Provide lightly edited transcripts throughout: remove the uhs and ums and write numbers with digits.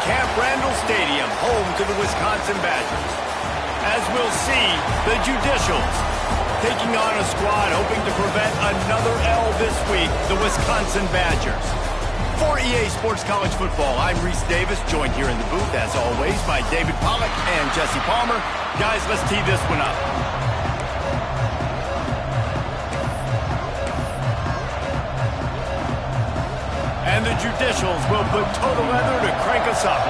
Camp Randall Stadium, home to the Wisconsin Badgers. As we'll see, the Judicials taking on a squad hoping to prevent another L this week, the Wisconsin Badgers. For EA Sports College Football, I'm Reese Davis, joined here in the booth, as always, by David Pollack and Jesse Palmer. Guys, let's tee this one up. And the Judicials will put total leather to crank us up.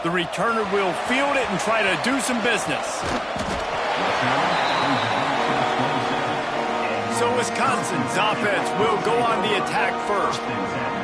The returner will field it and try to do some business. So Wisconsin's offense will go on the attack first.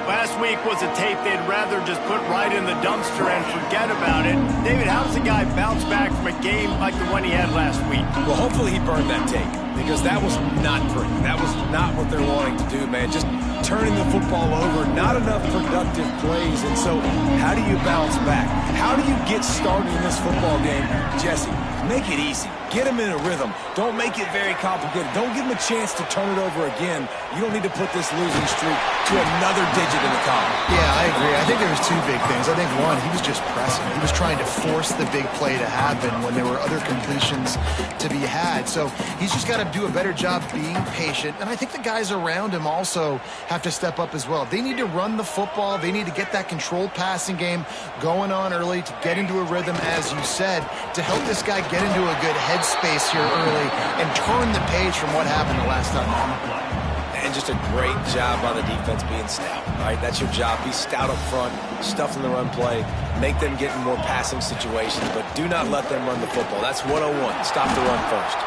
Last week was a tape they'd rather just put right in the dumpster and forget about it. David, how does a guy bounce back from a game like the one he had last week? Well, hopefully he burned that tape, because that was not pretty. That was not what they're wanting to do, man. Just turning the football over, not enough productive plays. And so how do you bounce back? How do you get started in this football game? Jesse, make it easy. Get him in a rhythm. Don't make it very complicated. Don't give him a chance to turn it over again. You don't need to put this losing streak to another digit in the column. Yeah, I agree. I think there was two big things. I think, one, he was just pressing. He was trying to force the big play to happen when there were other completions to be had. So he's just got to do a better job being patient. And I think the guys around him also have to step up as well. They need to run the football. They need to get that controlled passing game going on early to get into a rhythm, as you said, to help this guy get into a good headspace here early and turn the page from what happened the last time on the play. And just a great job by the defense being stout, right? That's your job. Be stout up front, stuff in the run play, make them get in more passing situations, but do not let them run the football. That's 101. Stop the run first.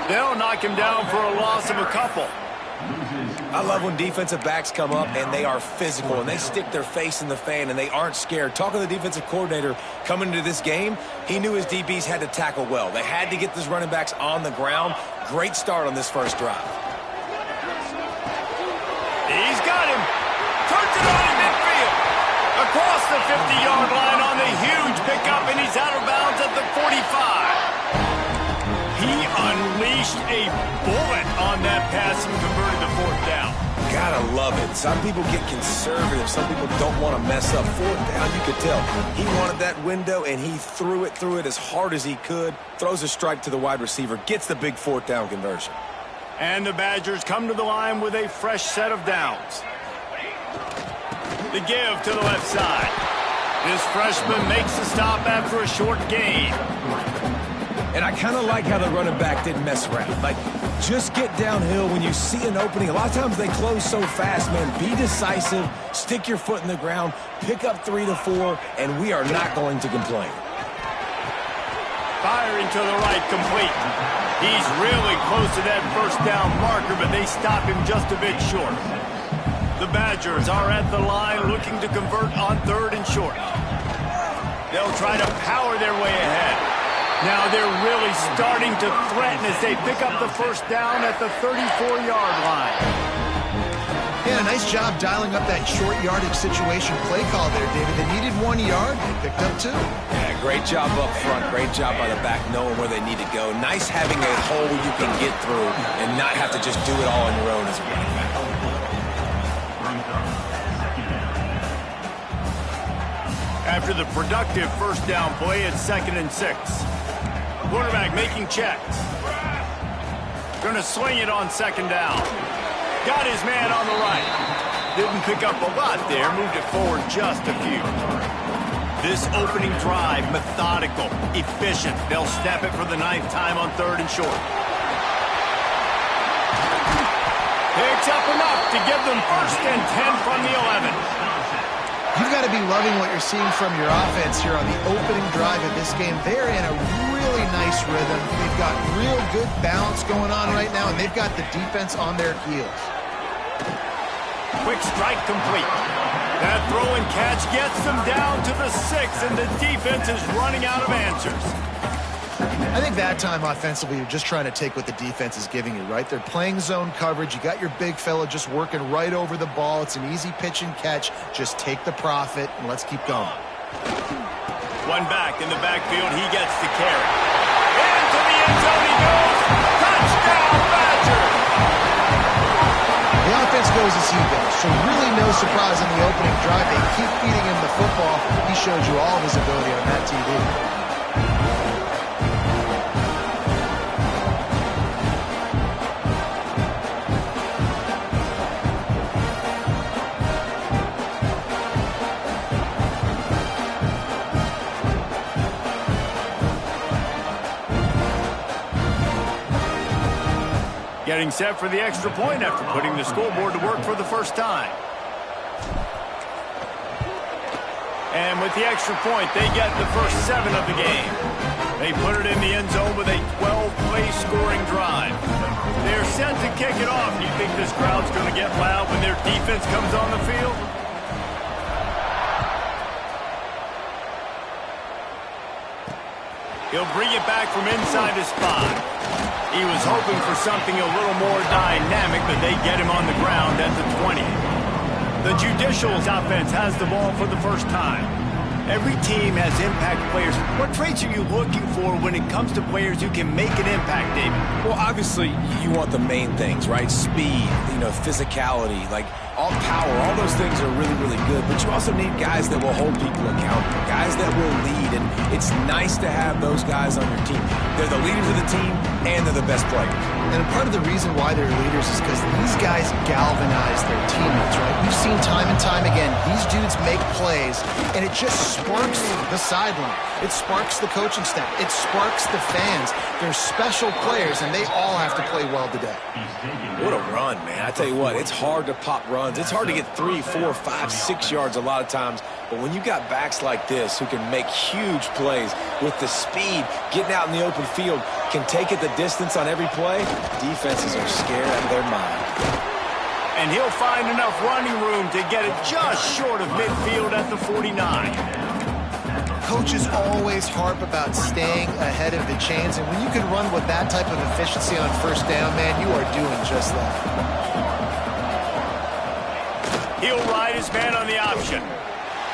They'll knock him down for a loss of a couple. I love when defensive backs come up and they are physical and they stick their face in the fan and they aren't scared. Talking to the defensive coordinator coming into this game, he knew his DBs had to tackle well. They had to get these running backs on the ground. Great start on this first drive. He's got him. Turns it on in midfield. Across the 50-yard line on the huge pickup, and he's out of bounds at the 45. He unleashed a bullet on that pass and converted the fourth down. Gotta love it. Some people get conservative. Some people don't want to mess up. Fourth down, you could tell. He wanted that window, and he threw it as hard as he could. Throws a strike to the wide receiver. Gets the big fourth down conversion. And the Badgers come to the line with a fresh set of downs. The give to the left side. This freshman makes the stop after a short gain. And I kind of like how the running back didn't mess around. Like, just get downhill when you see an opening. A lot of times they close so fast, man. Be decisive, stick your foot in the ground, pick up 3 to 4, and we are not going to complain. Firing to the right, complete. He's really close to that first down marker, but they stop him just a bit short. The Badgers are at the line looking to convert on 3rd and short. They'll try to power their way ahead. Now they're really starting to threaten as they pick up the first down at the 34-yard line. Yeah, nice job dialing up that short yardage situation play call there, David. They needed 1 yard. They picked up 2. Yeah, great job up front. Great job by the back knowing where they need to go. Nice having a hole you can get through and not have to just do it all on your own as a running back. After the productive first down play, it's 2nd and 6. Quarterback making checks. Going to swing it on 2nd down. Got his man on the right. Didn't pick up a lot there. Moved it forward just a few. This opening drive, methodical, efficient. They'll snap it for the 9th time on 3rd and short. Picks up enough to give them 1st and 10 from the 11. You've got to be loving what you're seeing from your offense here on the opening drive of this game. They're in a really nice rhythm. They've got real good balance going on right now, and they've got the defense on their heels. Quick strike complete. That throw and catch gets them down to the 6, and the defense is running out of answers. I think that time offensively, you're just trying to take what the defense is giving you, right? They're playing zone coverage. You got your big fella just working right over the ball. It's an easy pitch and catch. Just take the profit, and let's keep going. One back in the backfield. He gets the carry. Into the end zone he goes. Touchdown, Badgers! The defense goes as he goes. So really no surprise in the opening drive. They keep feeding him the football. He showed you all of his ability on that TV. Getting set for the extra point after putting the scoreboard to work for the first time. And with the extra point, they get the first 7 of the game. They put it in the end zone with a 12-play scoring drive. They're set to kick it off. Do you think this crowd's going to get loud when their defense comes on the field? He'll bring it back from inside his spot. He was hoping for something a little more dynamic, but they get him on the ground at the 20. The Judicials offense has the ball for the first time. Every team has impact players. What traits are you looking for when it comes to players who can make an impact, David? Well, obviously, you want the main things, right? Speed, physicality, like all power, all those things are really, really good. But you also need guys that will hold people accountable, guys that will lead. And it's nice to have those guys on your team. They're the leaders of the team, and they're the best players. And part of the reason why they're leaders is because these guys galvanize their teammates, right? We've seen time and time again, these dudes make plays, and it just sparks the sideline. It sparks the coaching staff. It sparks the fans. They're special players, and they all have to play well today. What a run, man. I tell you what, it's hard to pop runs. It's hard to get 3, 4, 5, 6 yards a lot of times. But when you got backs like this who can make huge plays with the speed, getting out in the open field, can take it the distance on every play, defenses are scared out of their mind. And he'll find enough running room to get it just short of midfield at the 49. Coaches always harp about staying ahead of the chains, and when you can run with that type of efficiency on first down, man, you are doing just that. He'll ride his man on the option.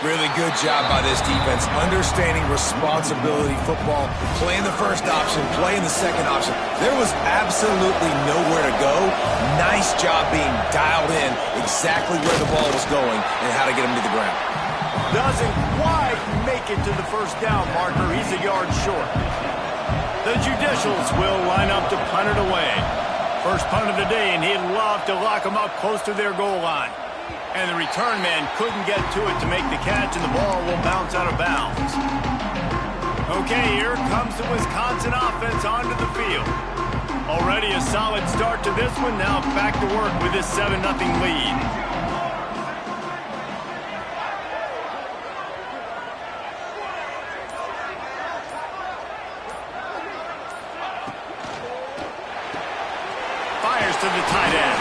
Really good job by this defense, understanding responsibility football, playing the first option, playing the second option. There was absolutely nowhere to go. Nice job being dialed in exactly where the ball was going and how to get him to the ground. Doesn't quite make it to the first down marker. He's a yard short. The Judicials will line up to punt it away. First punt of the day, and he'd love to lock them up close to their goal line. And the return man couldn't get to it to make the catch, and the ball will bounce out of bounds. Okay, here comes the Wisconsin offense onto the field. Already a solid start to this one. Now back to work with this 7-0 lead. To the tight end.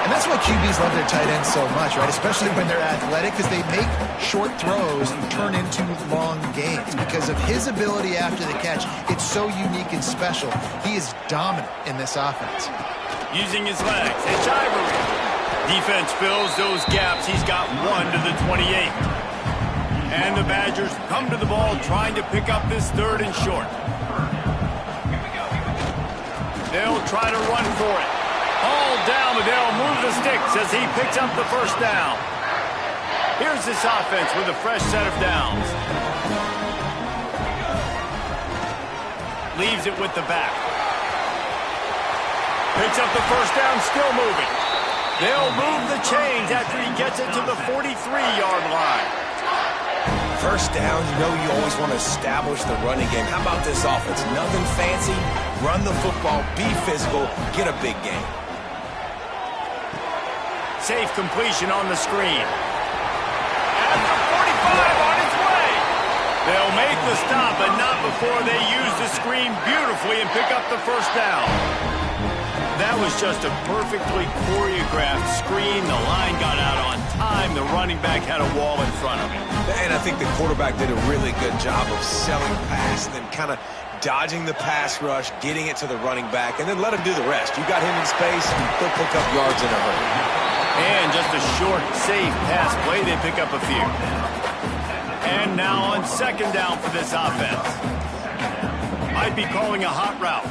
And that's why QBs love their tight ends so much, right? Especially when they're athletic, because they make short throws turn into long gains. Because of his ability after the catch, it's so unique and special. He is dominant in this offense. Using his legs, it's Ivory. Defense fills those gaps. He's got 1 to the 28. And the Badgers come to the ball trying to pick up this 3rd and short. They'll try to run for it. All down, but they'll move the sticks as he picks up the first down. Here's this offense with a fresh set of downs. Leaves it with the back. Picks up the first down, still moving. They'll move the chains after he gets it to the 43-yard line. First down, you always want to establish the running game. How about this offense? Nothing fancy. Run the football, be physical, get a big game. Safe completion on the screen. At the 45 on its way. They'll make the stop, but not before they use the screen beautifully and pick up the first down. That was just a perfectly choreographed screen. The line got out on time. The running back had a wall in front of him. And I think the quarterback did a really good job of selling past and then kind of dodging the pass rush, getting it to the running back, and then let him do the rest. You got him in space, he'll pick up yards in a hurry. And just a short, safe pass play, they pick up a few. And now on 2nd down for this offense. Might be calling a hot route.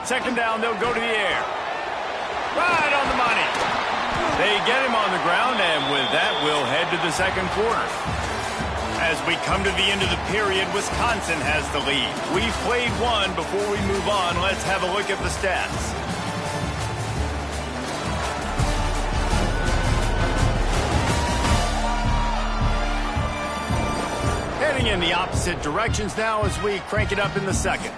2nd down, they'll go to the air. Right on the money. They get him on the ground, and with that, we'll head to the second quarter. As we come to the end of the period, Wisconsin has the lead. We've played one. Before we move on, let's have a look at the stats. Heading in the opposite directions now as we crank it up in the second.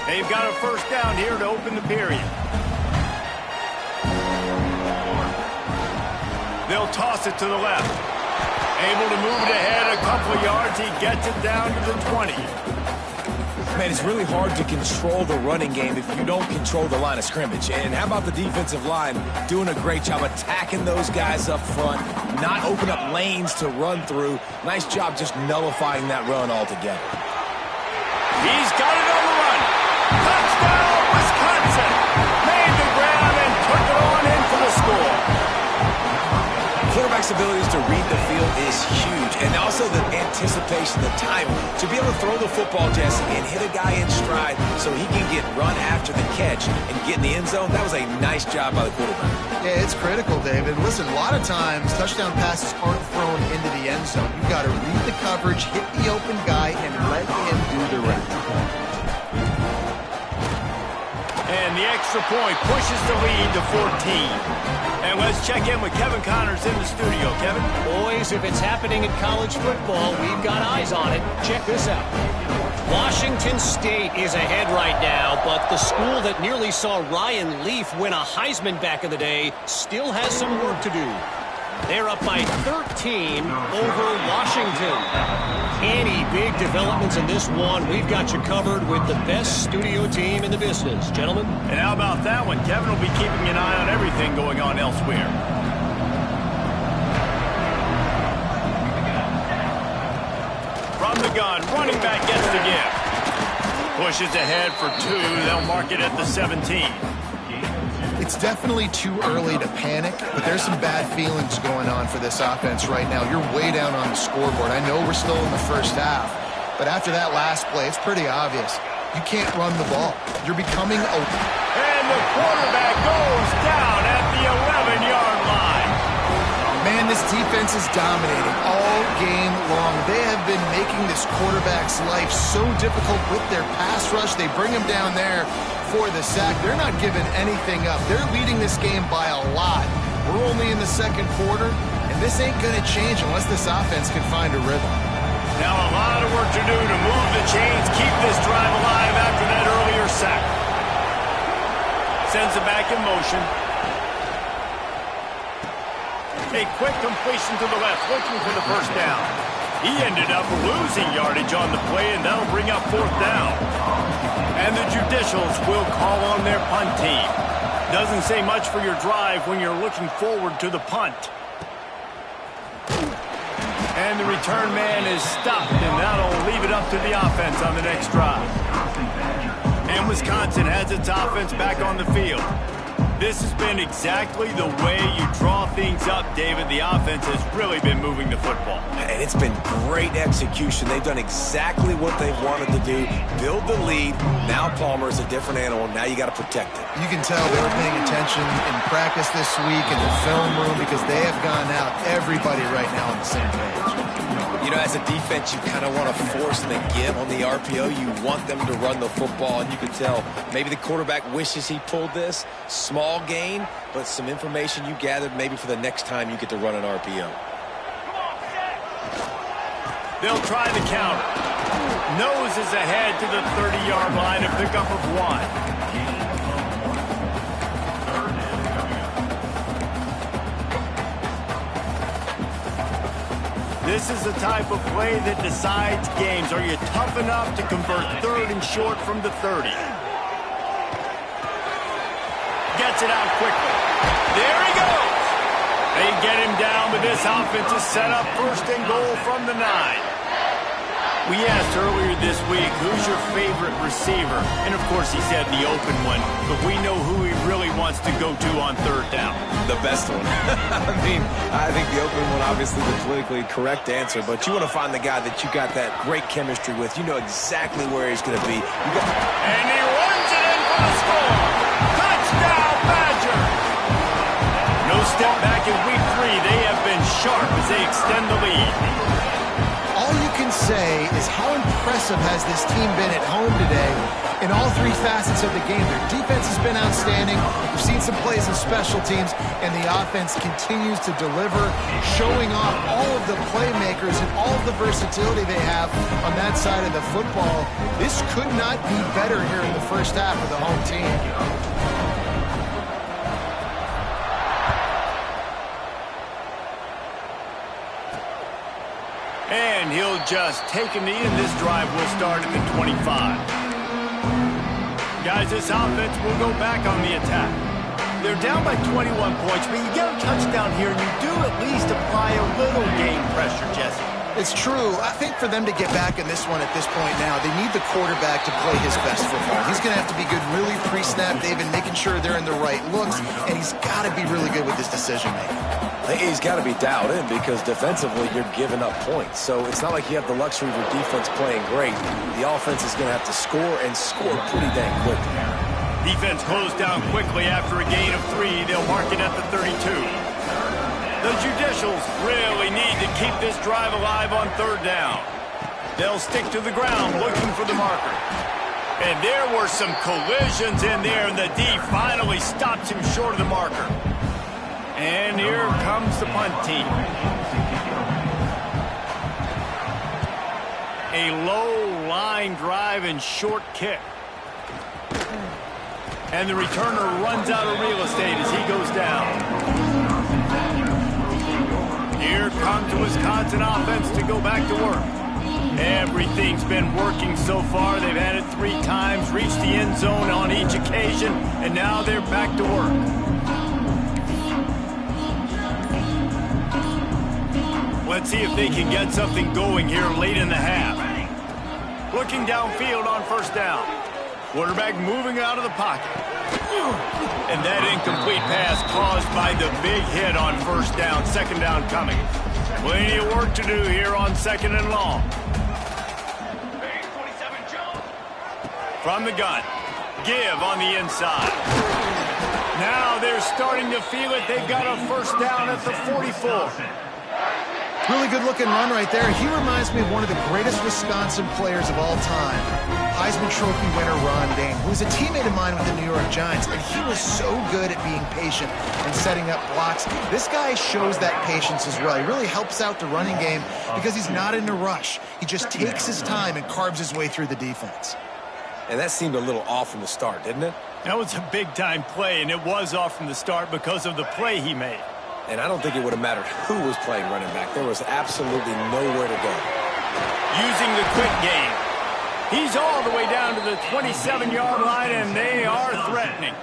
They've got a first down here to open the period. They'll toss it to the left. Able to move it ahead a couple of yards. He gets it down to the 20. Man, it's really hard to control the running game if you don't control the line of scrimmage. And how about the defensive line doing a great job attacking those guys up front, not open up lanes to run through. Nice job just nullifying that run altogether. He's got it on the run. Touchdown, Wisconsin. Made the grab and took it on in for the score. Quarterback's abilities to read the field is huge, and also the anticipation, the timing. To be able to throw the football, Jesse, and hit a guy in stride so he can get run after the catch and get in the end zone, that was a nice job by the quarterback. Yeah, it's critical, David. Listen, a lot of times touchdown passes aren't thrown into the end zone. You've got to read the coverage, hit the open guy, and let him do the rest. And the extra point pushes the lead to 14. And let's check in with Kevin Connors in the studio. Kevin? Boys, if it's happening in college football, we've got eyes on it. Check this out. Washington State is ahead right now, but the school that nearly saw Ryan Leaf win a Heisman back in the day still has some work to do. They're up by 13 over Washington. Any big developments in this one, we've got you covered with the best studio team in the business. Gentlemen? And how about that one? Kevin will be keeping an eye on everything going on elsewhere. From the gun, running back gets the gift. Pushes ahead for 2. They'll mark it at the 17. It's definitely too early to panic, but there's some bad feelings going on for this offense right now. You're way down on the scoreboard. I know we're still in the first half, but after that last play, it's pretty obvious. You can't run the ball. You're becoming a... And the quarterback goes down at the 11-yard line. Man, this defense is dominating all game long. They have been making this quarterback's life so difficult with their pass rush. They bring him down there for the sack. They're not giving anything up. They're leading this game by a lot. We're only in the second quarter, and this ain't going to change unless this offense can find a rhythm. Now a lot of work to do to move the chains, keep this drive alive after that earlier sack. Sends it back in motion. A quick completion to the left, looking for the first down. He ended up losing yardage on the play, and that'll bring up fourth down. And the Judicials will call on their punt team. Doesn't say much for your drive when you're looking forward to the punt. And the return man is stopped, and that'll leave it up to the offense on the next drive. And Wisconsin has its offense back on the field. This has been exactly the way you draw things up, David. The offense has really been moving the football. And it's been great execution. They've done exactly what they've wanted to do. Build the lead. Now Palmer is a different animal. Now you got to protect it. You can tell they were paying attention in practice this week in the film room because they have gone out, everybody right now on the same page. You know, as a defense, you kind of want to force the give on the RPO. You want them to run the football, and you can tell maybe the quarterback wishes he pulled this. Small gain, but some information you gathered maybe for the next time you get to run an RPO. They'll try the counter. Nose is ahead to the 30-yard line, a pickup of 1. This is the type of play that decides games. Are you tough enough to convert 3rd and short from the 30? Gets it out quickly. There he goes. They get him down, but this offense is set up 1st and goal from the 9. We asked earlier this week, who's your favorite receiver? And, of course, he said the open one, but we know who he really wants wants to go to on third down? The best one. I mean, I think the open one, obviously the politically correct answer, but you want to find the guy that you got that great chemistry with. You know exactly where he's going to be. And he runs it in for the score. Touchdown, Badger! No step back in week 3. They have been sharp as they extend the lead. All you can say is how impressive has this team been at home today in all 3 facets of the game. Their defense has been outstanding. We've seen some plays in special teams, and the offense continues to deliver, showing off all of the playmakers and all of the versatility they have on that side of the football. This could not be better here in the first half of the home team. And he'll just take a knee, and this drive will start at the 25. Guys, this offense will go back on the attack. They're down by 21 points, but you get a touchdown here, and you do at least apply a little game pressure, Jesse. It's true. I think for them to get back in this one at this point now, they need the quarterback to play his best football. He's going to have to be good really pre-snap, David, making sure they're in the right looks, and he's got to be really good with his decision-making. He's got to be dialed in because defensively you're giving up points. So it's not like you have the luxury of your defense playing great. The offense is going to have to score and score pretty dang quick. Defense closed down quickly after a gain of 3. They'll mark it at the 32. The Judicials really need to keep this drive alive on third down. They'll stick to the ground looking for the marker. And there were some collisions in there, and the D finally stops him short of the marker. And here comes the punt team. A low line drive and short kick. And the returner runs out of real estate as he goes down. Here comes the Wisconsin offense to go back to work. Everything's been working so far. They've had it 3 times, reached the end zone on each occasion, and now they're back to work. Let's see if they can get something going here late in the half. Looking downfield on first down. Quarterback moving out of the pocket. And that incomplete pass caused by the big hit on first down. Second down coming. Plenty of work to do here on second and long. From the gun. Give on the inside. Now they're starting to feel it. They've got a first down at the 44. Really good-looking run right there. He reminds me of one of the greatest Wisconsin players of all time, Heisman Trophy winner Ron Dayne, who was a teammate of mine with the New York Giants, and he was so good at being patient and setting up blocks. This guy shows that patience as well. He really helps out the running game because he's not in a rush. He just takes his time and carves his way through the defense. And that seemed a little off from the start, didn't it? That was a big-time play, and it was off from the start because of the play he made. And I don't think it would have mattered who was playing running back. There was absolutely nowhere to go. Using the quick game. He's all the way down to the 27-yard line, and they are threatening.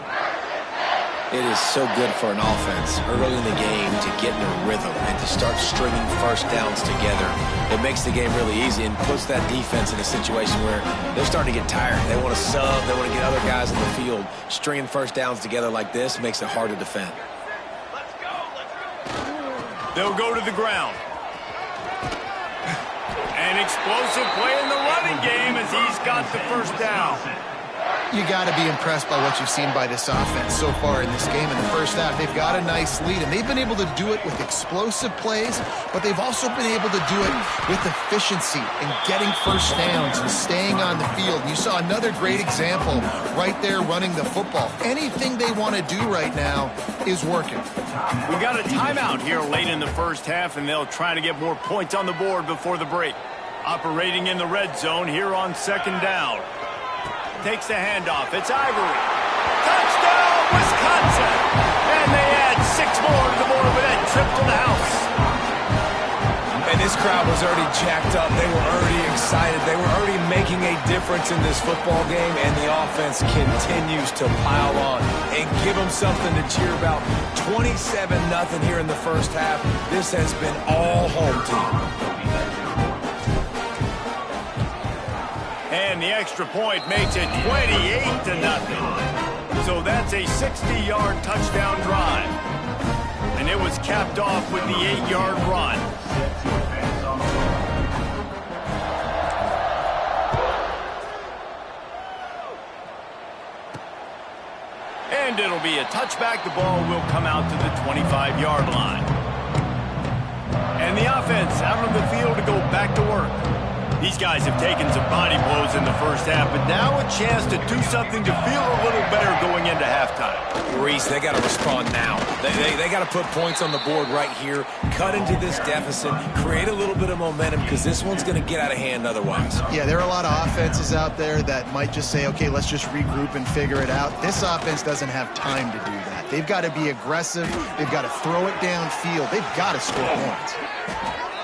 It is so good for an offense early in the game to get in a rhythm and to start stringing first downs together. It makes the game really easy and puts that defense in a situation where they're starting to get tired. They want to sub. They want to get other guys in the field. Stringing first downs together like this makes it hard to defend. They'll go to the ground. An explosive play in the running game as he's got the first down. You got to be impressed by what you've seen by this offense so far in this game. In the first half, they've got a nice lead, and they've been able to do it with explosive plays, but they've also been able to do it with efficiency and getting first downs and staying on the field. And you saw another great example right there running the football. Anything they want to do right now is working. We got a timeout here late in the first half, and they'll try to get more points on the board before the break. Operating in the red zone here on second down. Takes the handoff. It's Ivory. Touchdown, Wisconsin! And they add 6 more to the board with that trip to the house. And this crowd was already jacked up. They were already excited. They were already making a difference in this football game, and the offense continues to pile on and give them something to cheer about. 27-0 here in the first half. This has been all home team. And the extra point makes it 28-0. So that's a 60-yard touchdown drive. And it was capped off with the 8-yard run. And it'll be a touchback. The ball will come out to the 25-yard line. And the offense out on the field to go back to work. These guys have taken some body blows in the first half, but now a chance to do something to feel a little better going into halftime. Reese, they got to respond now. They got to put points on the board right here, cut into this deficit, create a little bit of momentum, because this one's going to get out of hand otherwise. Yeah, there are a lot of offenses out there that might just say, okay, let's just regroup and figure it out. This offense doesn't have time to do that. They've got to be aggressive. They've got to throw it downfield. They've got to score points.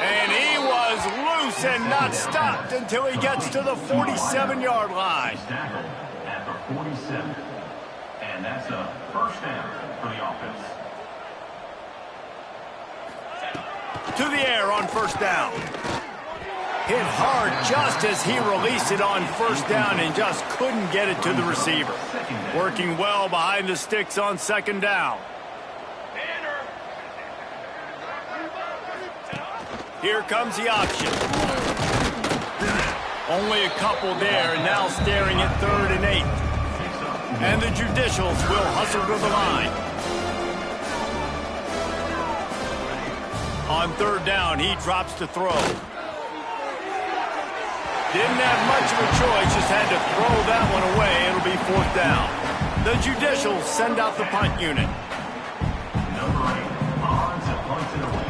And he was loose and not stopped until he gets to the 47-yard line. At the 47. And that's a first down for the offense. To the air on first down. Hit hard just as he released it on first down and just couldn't get it to the receiver. Working well behind the sticks on second down. Here comes the option. Only a couple there, and now staring at 3rd and 8. And the Judicials will hustle to the line. On 3rd down, he drops to throw. Didn't have much of a choice, just had to throw that one away. It'll be 4th down. The Judicials send out the punt unit. Number 8, on to punt it away.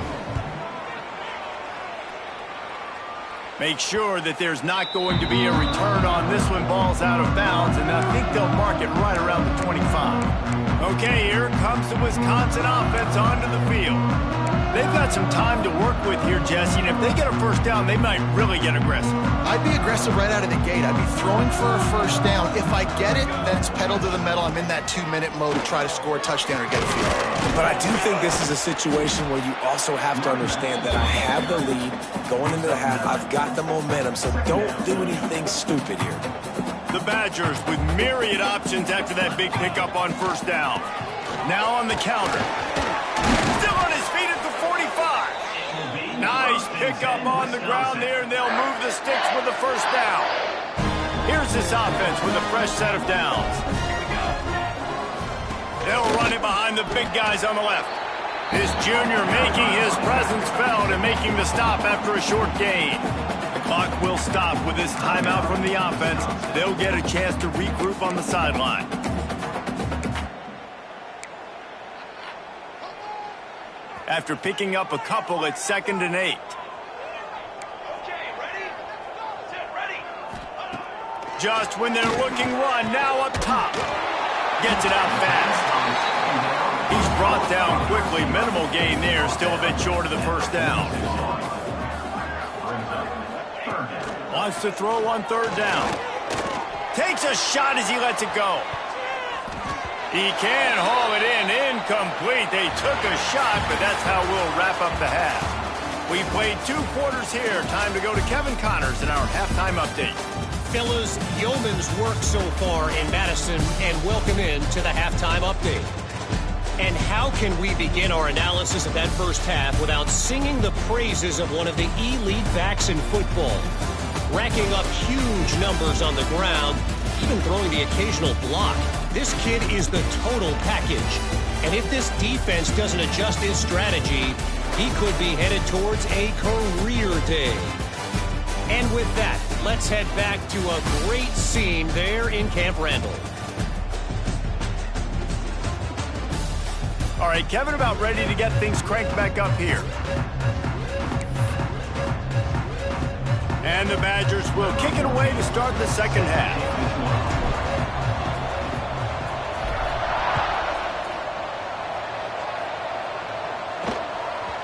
Make sure that there's not going to be a return on this one. Ball's out of bounds, and I think they'll mark it right around the 25. Okay, here comes the Wisconsin offense onto the field. They've got some time to work with here, Jesse, and if they get a first down, they might really get aggressive. I'd be aggressive right out of the gate. I'd be throwing for a first down. If I get it, then it's pedal to the metal. I'm in that 2-minute mode to try to score a touchdown or get a field. But I do think this is a situation where you also have to understand that I have the lead going into the half. I've got the momentum, so don't do anything stupid here. The Badgers with myriad options after that big pickup on first down. Now on the counter. Still on his feet at the 45. Nice pickup on the ground there, and they'll move the sticks with the first down. Here's this offense with a fresh set of downs. They'll run it behind the big guys on the left. This junior making his presence felt and making the stop after a short gain. The clock will stop with this timeout from the offense. They'll get a chance to regroup on the sideline. After picking up a couple at 2nd and 8. Just when they're looking run, now up top. Gets it out fast. He's brought down quickly. Minimal gain there. Still a bit short of the first down. Wants to throw on 3rd down. Takes a shot as he lets it go. He can haul it in. Incomplete. They took a shot, but that's how we'll wrap up the half. We played 2 quarters here. Time to go to Kevin Connors in our halftime update. Fellas, yeoman's work so far in Madison, and welcome in to the halftime update. And how can we begin our analysis of that first half without singing the praises of one of the elite backs in football? Racking up huge numbers on the ground, even throwing the occasional block. This kid is the total package. And if this defense doesn't adjust his strategy, he could be headed towards a career day. And with that, let's head back to a great scene there in Camp Randall. All right, Kevin, about ready to get things cranked back up here. And the Badgers will kick it away to start the second half.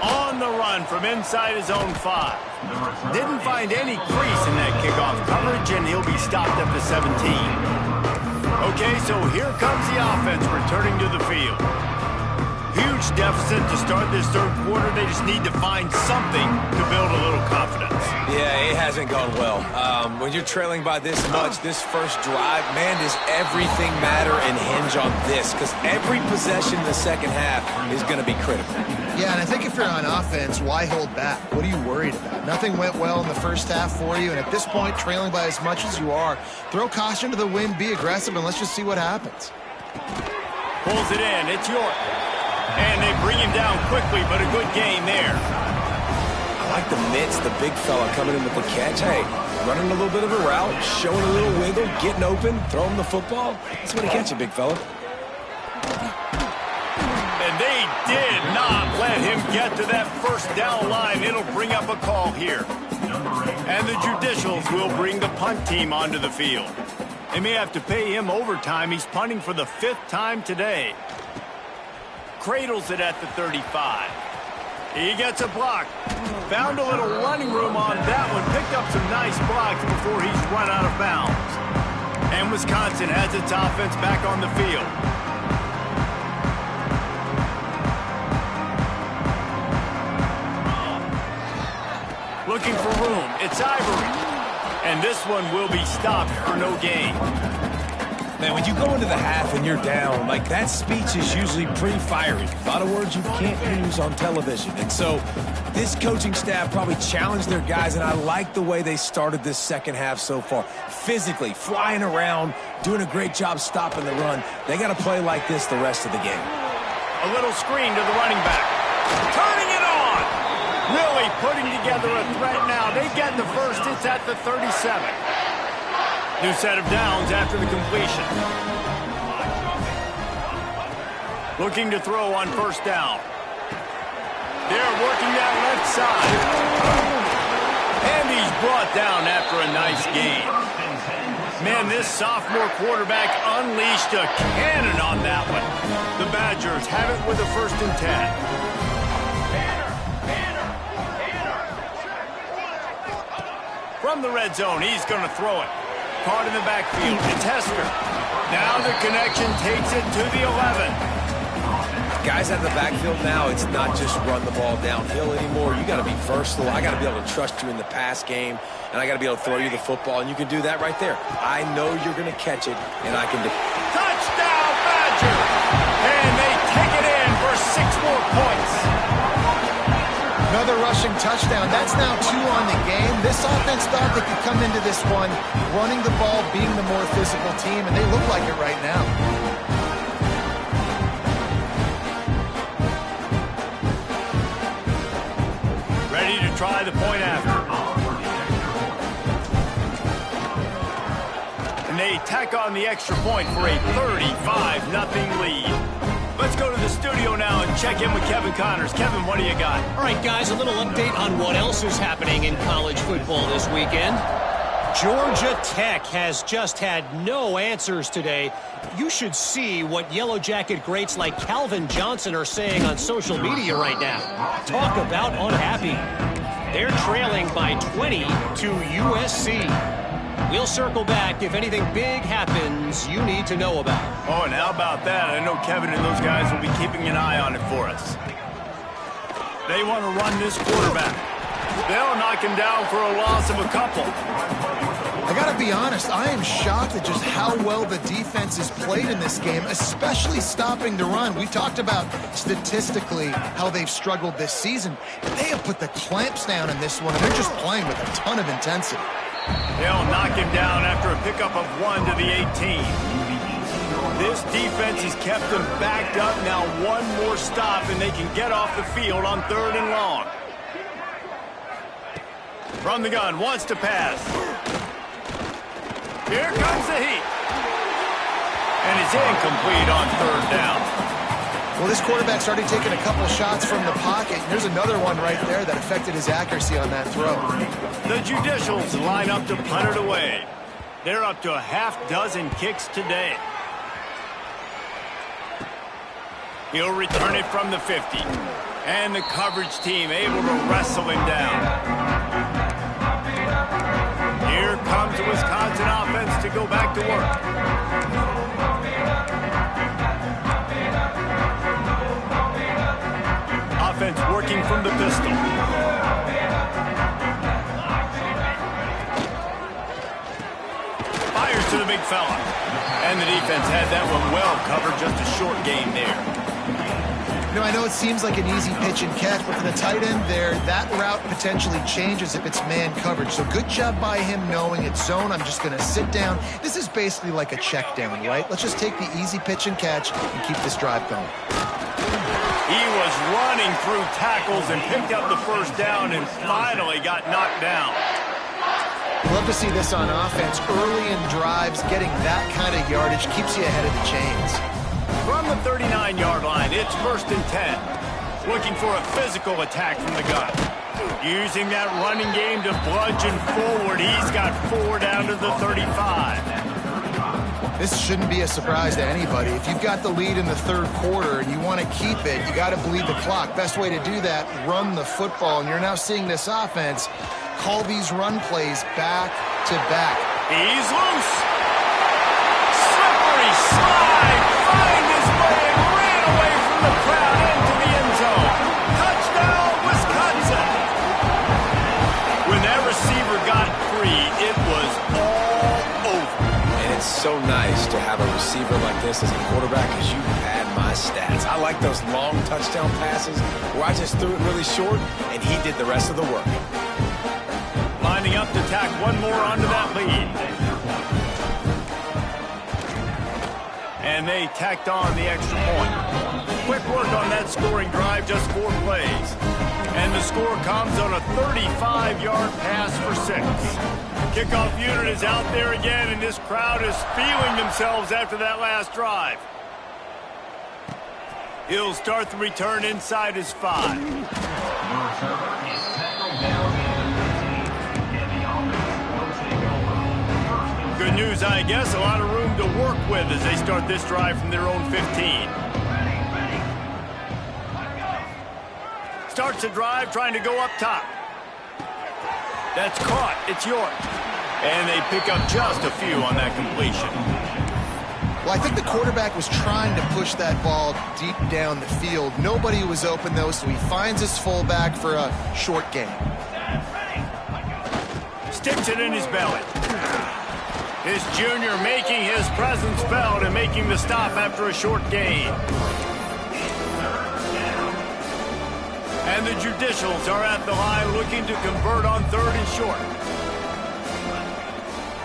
On the run from inside his own 5. Didn't find any crease in that kickoff coverage, and he'll be stopped at the 17. Okay, so here comes the offense returning to the field. Huge deficit to start this third quarter. They just need to find something to build a little confidence. Yeah, it hasn't gone well. When you're trailing by this much, this first drive, man, does everything matter and hinge on this? Because every possession in the second half is going to be critical. Yeah, and I think if you're on offense, why hold back? What are you worried about? Nothing went well in the first half for you, and at this point, trailing by as much as you are, throw caution to the wind, be aggressive, and let's just see what happens. Pulls it in. It's York. And they bring him down quickly, but a good gain there. I like the mitts, the big fella coming in with the catch. Hey, running a little bit of a route, showing a little wiggle, getting open, throwing the football. That's what to catch you, big fella. And they did not let him get to that first down line. It'll bring up a call here. And the Judicials will bring the punt team onto the field. They may have to pay him overtime. He's punting for the 5th time today. Cradles it at the 35. He gets a block. Found a little running room on that one. Picked up some nice blocks before he's run out of bounds. And Wisconsin has its offense back on the field. Looking for room. It's Ivory. And this one will be stopped for no gain. Man, when you go into the half and you're down, like that speech is usually pretty fiery. A lot of words you can't use on television. And so this coaching staff probably challenged their guys, and I like the way they started this second half so far. Physically, flying around, doing a great job stopping the run. They got to play like this the rest of the game. A little screen to the running back. Turning it on! Really putting together a threat now. They get the first. It's at the 37. New set of downs after the completion. Looking to throw on first down. They're working that left side. And he's brought down after a nice gain. Man, this sophomore quarterback unleashed a cannon on that one. The Badgers have it with a 1st and 10. From the red zone, he's going to throw it. Caught in the backfield. It's Hester. Now the connection takes it to the 11. Guys out of the backfield now, it's not just run the ball downhill anymore. You got to be versatile. I got to be able to trust you in the pass game, and I got to be able to throw you the football, and you can do that right there. I know you're going to catch it, and I can do it. Touchdown, Badgers! And they take it in for 6 more points. Another rushing touchdown. That's now 2 on the game. This offense thought they could come into this one running the ball, being the more physical team, and they look like it right now. Ready to try the point after. And they tack on the extra point for a 35-0 lead. Let's go to the studio now and check in with Kevin Connors. Kevin, what do you got? All right, guys, a little update on what else is happening in college football this weekend. Georgia Tech has just had no answers today. You should see what Yellow Jacket greats like Calvin Johnson are saying on social media right now. Talk about unhappy. They're trailing by 20 to USC. We'll circle back if anything big happens you need to know about. Oh, and how about that? I know Kevin and those guys will be keeping an eye on it for us. They want to run this quarterback. They'll knock him down for a loss of a couple. I got to be honest, I am shocked at just how well the defense has played in this game, especially stopping the run. We talked about statistically how they've struggled this season. They have put the clamps down in this one, and they're just playing with a ton of intensity. They'll knock him down after a pickup of 1 to the 18. This defense has kept them backed up. Now 1 more stop, and they can get off the field on 3rd and long. From the gun, wants to pass. Here comes the heat. And it's incomplete on 3rd down. Well, this quarterback's already taken a couple shots from the pocket. There's another one right there that affected his accuracy on that throw. The Judicials line up to punt it away. They're up to a half-dozen kicks today. He'll return it from the 50. And the coverage team able to wrestle him down. Here comes the Wisconsin offense to go back to work. offense working from the pistol. Fires to the big fella. And the defense had that one well covered. Just a short gain there. You know, I know it seems like an easy pitch and catch, but for the tight end there, that route potentially changes if it's man coverage. So good job by him knowing it's zone. I'm just going to sit down. This is basically like a check down, right? Let's just take the easy pitch and catch and keep this drive going. He was running through tackles and picked up the first down and finally got knocked down. Love to see this on offense. Early in drives, getting that kind of yardage keeps you ahead of the chains. From the 39-yard line, it's 1st and 10. Looking for a physical attack from the gun. Using that running game to bludgeon forward. He's got 4 down to the 35. This shouldn't be a surprise to anybody. If you've got the lead in the third quarter and you want to keep it, you got to bleed the clock. Best way to do that, run the football. And you're now seeing this offense call these run plays back to back. He's loose. Slippery slide. Find his way and ran away from the crowd into the end zone. Touchdown, Wisconsin. When that receiver got free, it was all over. And it's so nice to have a receiver like this as a quarterback, because you had my stats. I like those long touchdown passes where I just threw it really short and he did the rest of the work. Lining up to tack one more onto that lead. And they tacked on the extra point. Quick work on that scoring drive, just 4 plays. And the score comes on a 35-yard pass for 6. Kickoff unit is out there again, and this crowd is feeling themselves after that last drive. He'll start the return inside his 5. Good news, I guess. A lot of room to work with as they start this drive from their own 15. Starts the drive trying to go up top. That's caught. It's York. And they pick up just a few on that completion. Well, I think the quarterback was trying to push that ball deep down the field. Nobody was open, though, so he finds his fullback for a short gain. Sticks it in his belly. His junior making his presence felt and making the stop after a short gain. And the Judicials are at the line looking to convert on 3rd and short.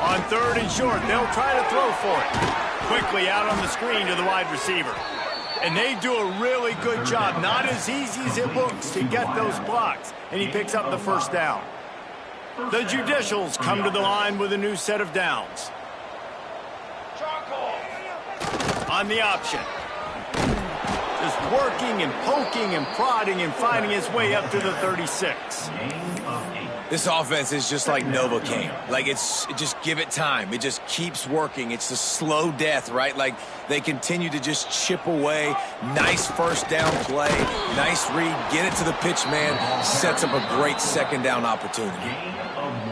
On 3rd and short, they'll try to throw for it. Quickly out on the screen to the wide receiver. And they do a really good job. Not as easy as it looks to get those blocks. And he picks up the first down. The Judicials come to the line with a new set of downs. On the option. Just working and poking and prodding and finding his way up to the 36. This offense is just like Novocaine. Like, just give it time. It just keeps working. It's the slow death, right? Like, they continue to just chip away. Nice first down play. Nice read. Get it to the pitch man. Sets up a great second down opportunity.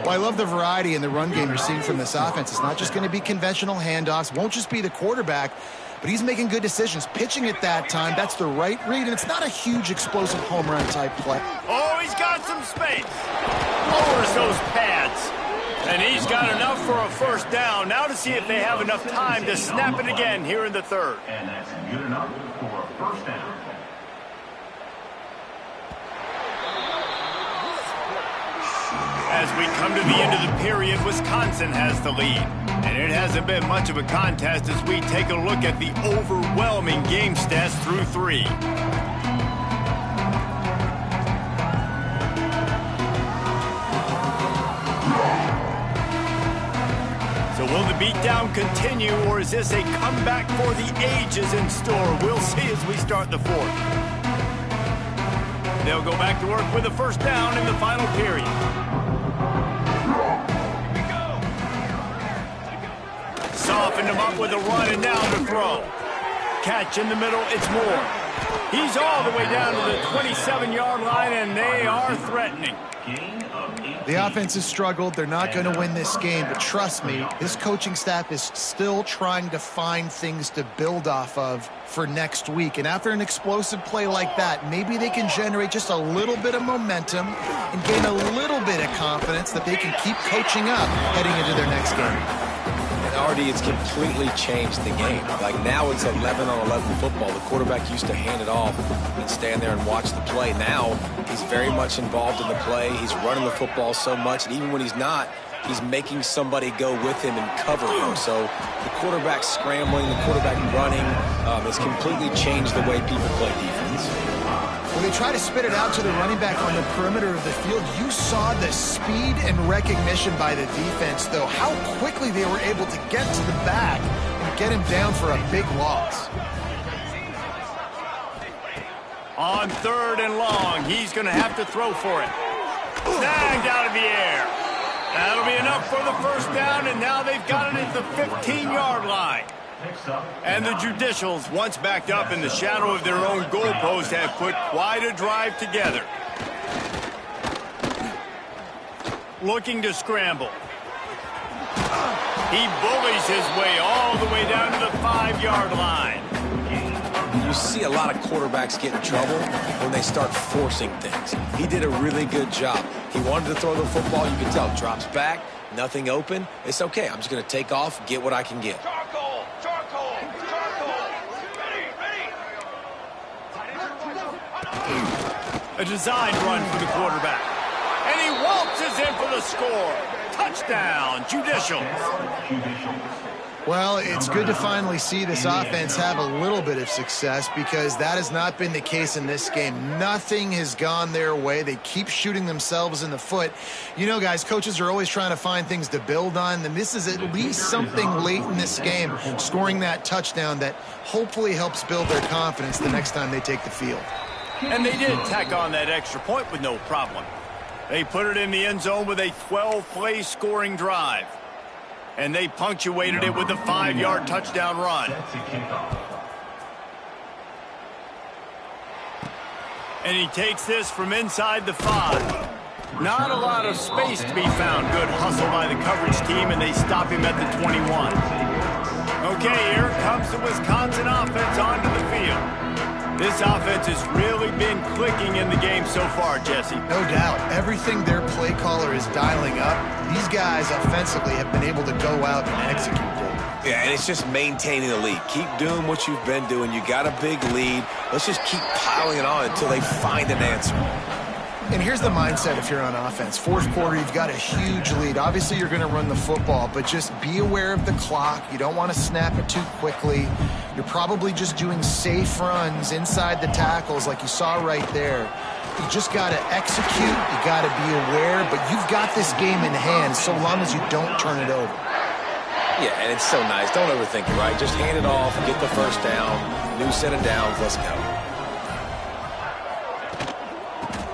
Well, I love the variety in the run game you're seeing from this offense. It's not just going to be conventional handoffs. Won't just be the quarterback, but he's making good decisions. Pitching at that time, that's the right read, and it's not a huge explosive home run type play. Oh, he's got some space. Lowers those pads. And he's got enough for a first down. Now to see if they have enough time to snap it again here in the 3rd. And that's good enough for a first down. As we come to the end of the period, Wisconsin has the lead. And it hasn't been much of a contest as we take a look at the overwhelming game stats through 3. So will the beatdown continue, or is this a comeback for the ages in store? We'll see as we start the 4th. They'll go back to work with a first down in the final period. Softened him up with a run, and now to throw. Catch in the middle, it's Moore. He's all the way down to the 27-yard line, and they are threatening. The offense has struggled. They're not going to win this game, but trust me, this coaching staff is still trying to find things to build off of for next week. And after an explosive play like that, maybe they can generate just a little bit of momentum and gain a little bit of confidence that they can keep coaching up heading into their next game. Already, it's completely changed the game. Like now it's 11-on-11 football. The quarterback used to hand it off and stand there and watch the play. Now he's very much involved in the play. He's running the football so much, and even when he's not, he's making somebody go with him and cover him. So the quarterback scrambling, the quarterback running has completely changed the way people play defense. When they try to spit it out to the running back on the perimeter of the field, you saw the speed and recognition by the defense, though, how quickly they were able to get to the back and get him down for a big loss. On 3rd and long, he's going to have to throw for it. Snagged out of the air. That'll be enough for the first down, and now they've got it at the 15-yard line. And the Judicials, once backed up in the shadow of their own goalpost, have put quite a drive together. Looking to scramble. He bullies his way all the way down to the 5-yard line. You see a lot of quarterbacks get in trouble when they start forcing things. He did a really good job. He wanted to throw the football. You can tell. Drops back, nothing open. It's okay. I'm just going to take off, get what I can get. A design run for the quarterback. And he waltzes in for the score. Touchdown, Judicials. Well, it's good to finally see this offense have a little bit of success because that has not been the case in this game. Nothing has gone their way. They keep shooting themselves in the foot. You know, guys, coaches are always trying to find things to build on, and this is at least something late in this game, scoring that touchdown that hopefully helps build their confidence the next time they take the field. And they did tack on that extra point with no problem. They put it in the end zone with a 12-play scoring drive. And they punctuated it with a 5-yard touchdown run. And he takes this from inside the 5. Not a lot of space to be found. Good hustle by the coverage team, and they stop him at the 21. Okay, here comes the Wisconsin offense onto the field. This offense has really been clicking in the game so far, Jesse. No doubt. Everything their play caller is dialing up, these guys offensively have been able to go out and execute it. Yeah, and it's just maintaining the lead. Keep doing what you've been doing. You got a big lead. Let's just keep piling it on until they find an answer. And here's the mindset if you're on offense. Fourth quarter, you've got a huge lead. Obviously, you're going to run the football, but just be aware of the clock. You don't want to snap it too quickly. You're probably just doing safe runs inside the tackles like you saw right there. You just got to execute. You got to be aware, but you've got this game in hand so long as you don't turn it over. Yeah, and it's so nice. Don't overthink it, right? Just hand it off, get the first down, new set of downs, let's go.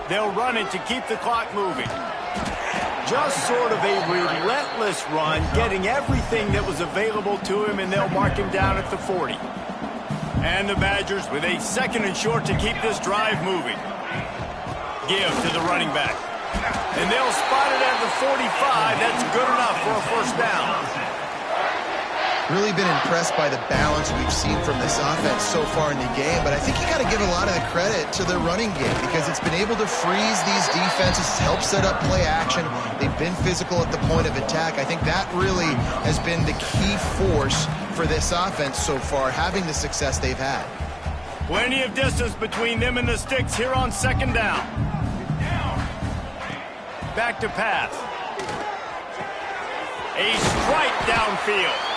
They'll run it to keep the clock moving. Just sort of a relentless run, getting everything that was available to him, and they'll mark him down at the 40. And the Badgers with a 2nd and short to keep this drive moving. Give to the running back. And they'll spot it at the 45. That's good enough for a first down. Really been impressed by the balance we've seen from this offense so far in the game, but I think you got to give a lot of the credit to the running game because it's been able to freeze these defenses, help set up play action. They've been physical at the point of attack. I think that really has been the key force for this offense so far, having the success they've had. Plenty of distance between them and the sticks here on 2nd down. Back to pass. A strike downfield.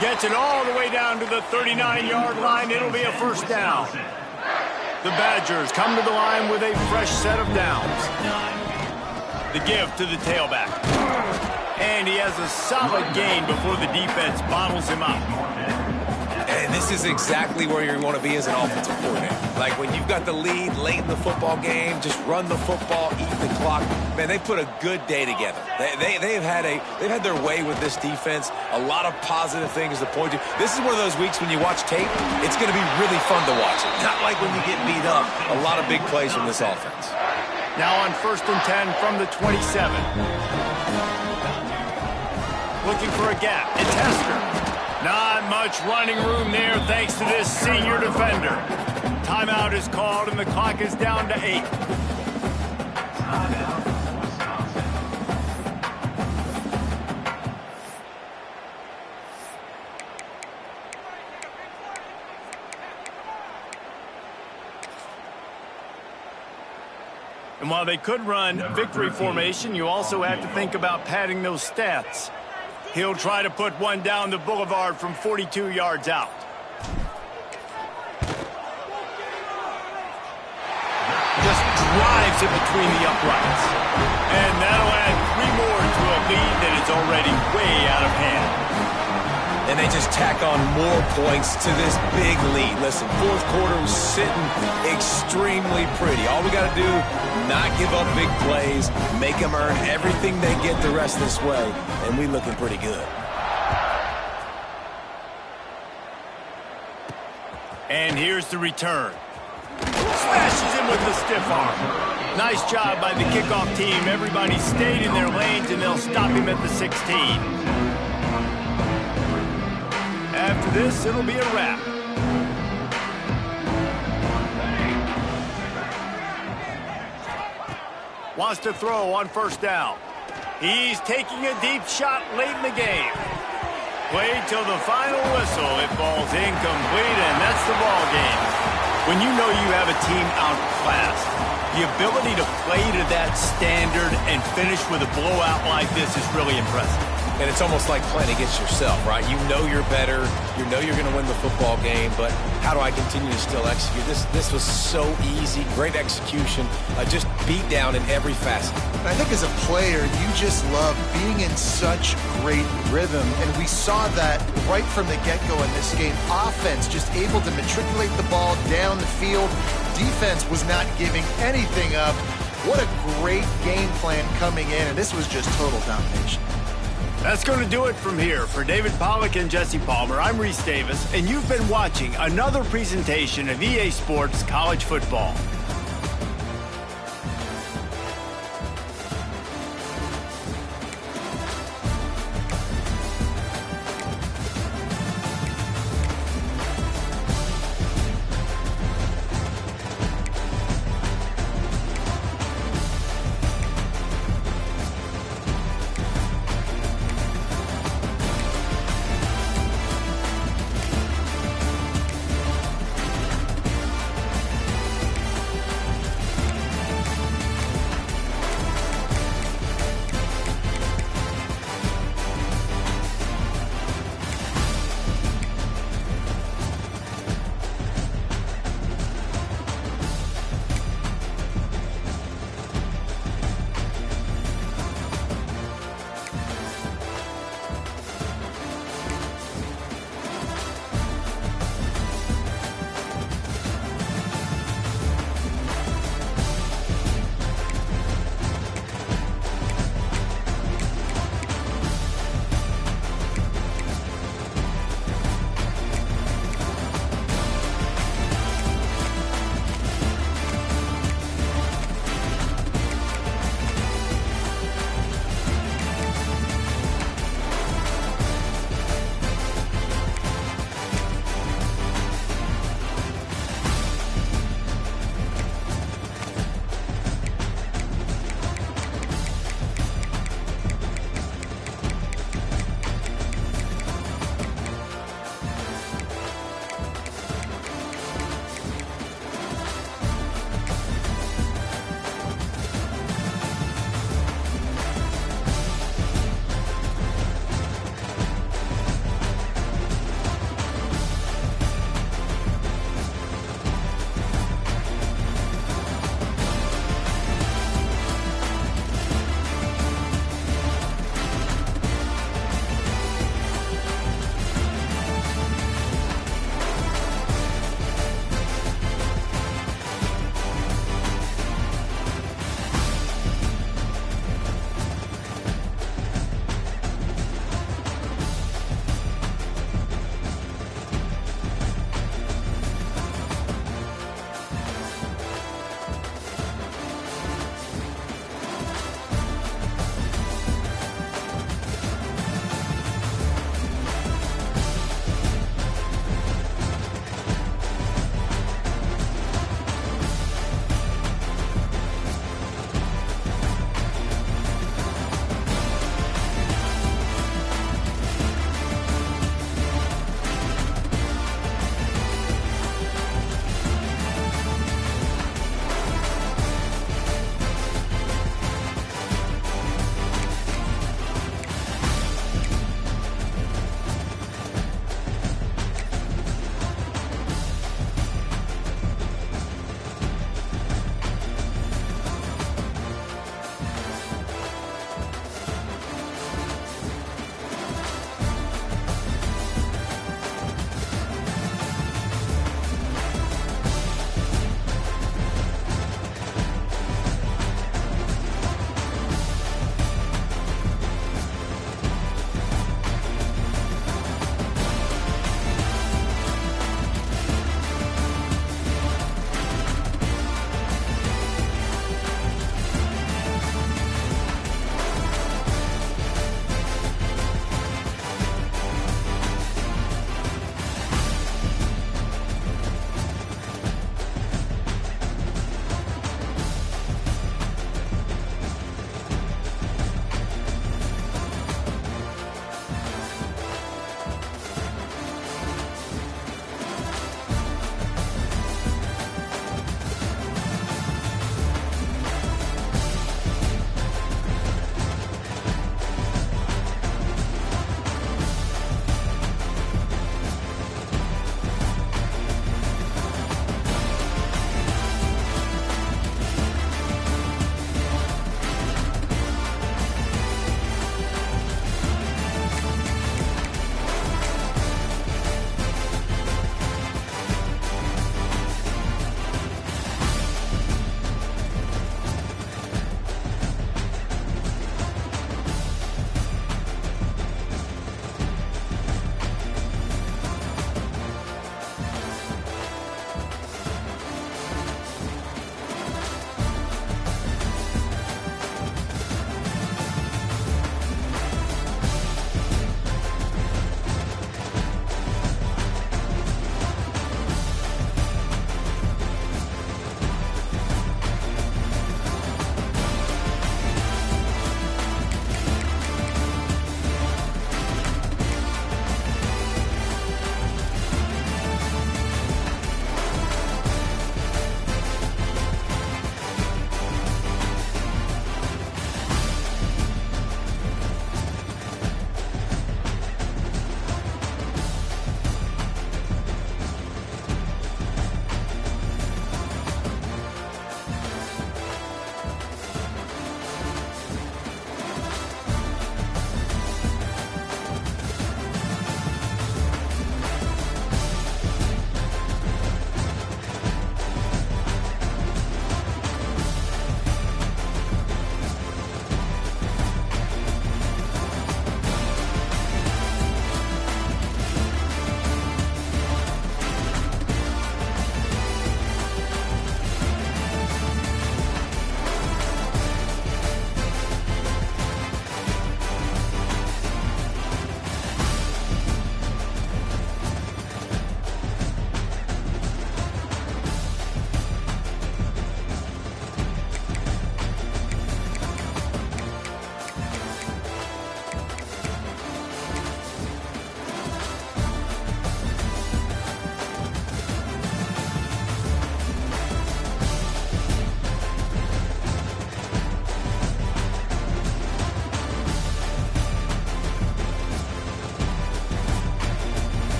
Gets it all the way down to the 39-yard line. It'll be a first down. The Badgers come to the line with a fresh set of downs. The give to the tailback. And he has a solid gain before the defense bottles him up. And this This is exactly where you want to be as an offensive coordinator. Like when you've got the lead late in the football game, just run the football, eat the clock. Man, they put a good day together. They've had their way with this defense. A lot of positive things to point to. This is one of those weeks when you watch tape, it's going to be really fun to watch it. Not like when you get beat up. A lot of big plays from this offense. Now on 1st and 10 from the 27. Looking for a gap. It's Hester. Not much running room there thanks to this senior defender. Timeout is called and the clock is down to 8. And while they could run victory formation, you also have to think about padding those stats. He'll try to put one down the boulevard from 42 yards out. Just drives it between the uprights. And that'll add 3 more to a lead that is already way out of hand. And they just tack on more points to this big lead. Listen, fourth quarter was sitting extremely pretty. All we got to do, not give up big plays, make them earn everything they get the rest of this way, and we looking pretty good. And here's the return. Smashes him with the stiff arm. Nice job by the kickoff team. Everybody stayed in their lanes, and they'll stop him at the 16. After this, it'll be a wrap. Wants to throw on 1st down. He's taking a deep shot late in the game. Played till the final whistle. It falls incomplete, and that's the ball game. When you know you have a team outclassed, the ability to play to that standard and finish with a blowout like this is really impressive. And it's almost like playing against yourself, right? You know you're better. You know you're going to win the football game, but how do I continue to still execute? This was so easy, great execution, just beat down in every facet. I think as a player, you just love being in such great rhythm, and we saw that right from the get-go in this game. Offense just able to matriculate the ball down the field. Defense was not giving anything up. What a great game plan coming in, and this was just total domination. That's going to do it from here. For David Pollack and Jesse Palmer, I'm Reese Davis, and you've been watching another presentation of EA Sports College Football.